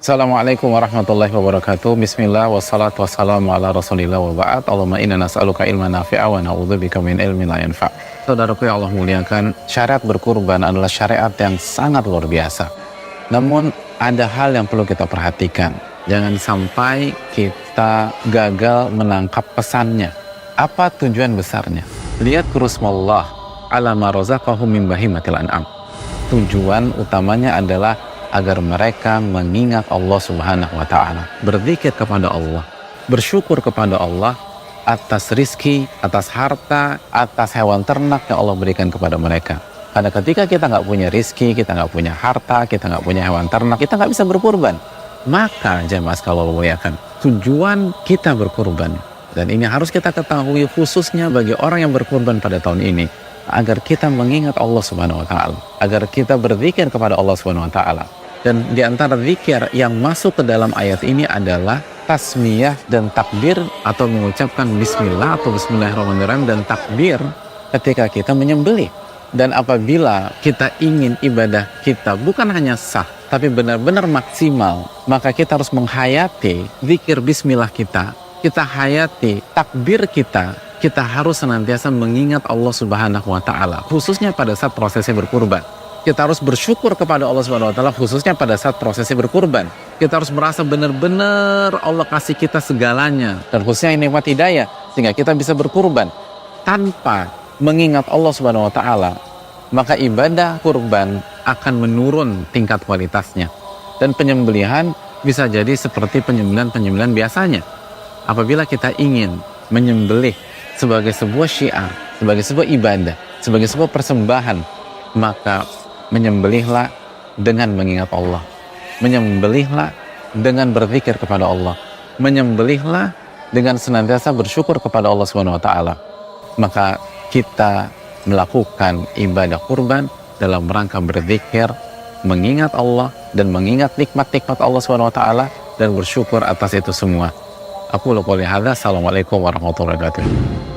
Assalamualaikum warahmatullahi wabarakatuh. Bismillah wassalatu wassalamu ala rasulillah wa ba'd. Allahumma inna nas'aluka ilman nafi'a wa na'udzubika min ilmin la yanfa'. Saudaraku yang Allah muliakan, syariat berkurban adalah syariat yang sangat luar biasa. Namun ada hal yang perlu kita perhatikan. Jangan sampai kita gagal menangkap pesannya. Apa tujuan besarnya? Lihat kurusmallah ala ma razaqahum min bahimatil an'am. Tujuan utamanya adalah agar mereka mengingat Allah Subhanahu wa Ta'ala, berzikir kepada Allah, bersyukur kepada Allah atas rizki, atas harta, atas hewan ternak yang Allah berikan kepada mereka. Karena ketika kita nggak punya rizki, kita nggak punya harta, kita nggak punya hewan ternak, kita nggak bisa berkurban. Maka jemaah sekalian muliakan, tujuan kita berkurban, dan ini harus kita ketahui khususnya bagi orang yang berkurban pada tahun ini, agar kita mengingat Allah Subhanahu wa Ta'ala, agar kita berzikir kepada Allah Subhanahu wa Ta'ala. Dan di antara zikir yang masuk ke dalam ayat ini adalah tasmiyah dan takbir, atau mengucapkan bismillah atau bismillahirrahmanirrahim dan takbir ketika kita menyembelih. Dan apabila kita ingin ibadah kita bukan hanya sah tapi benar-benar maksimal, maka kita harus menghayati zikir bismillah kita hayati takbir kita harus senantiasa mengingat Allah Subhanahu wa Ta'ala, khususnya pada saat prosesnya berkurban. Kita harus bersyukur kepada Allah Subhanahu wa Ta'ala khususnya pada saat prosesnya berkurban. Kita harus merasa benar-benar Allah kasih kita segalanya, dan khususnya nikmat hidayah sehingga kita bisa berkurban. Tanpa mengingat Allah Subhanahu wa Ta'ala, maka ibadah kurban akan menurun tingkat kualitasnya, dan penyembelihan bisa jadi seperti penyembelihan biasanya. Apabila kita ingin menyembelih sebagai sebuah syiar, sebagai sebuah ibadah, sebagai sebuah persembahan, maka menyembelihlah dengan mengingat Allah, menyembelihlah dengan berzikir kepada Allah, menyembelihlah dengan senantiasa bersyukur kepada Allah Subhanahu wa Ta'ala. Maka kita melakukan ibadah kurban dalam rangka berzikir, mengingat Allah dan mengingat nikmat-nikmat Allah Subhanahu wa Ta'ala, dan bersyukur atas itu semua. Aku qouli hadza. Assalamualaikum warahmatullahi wabarakatuh.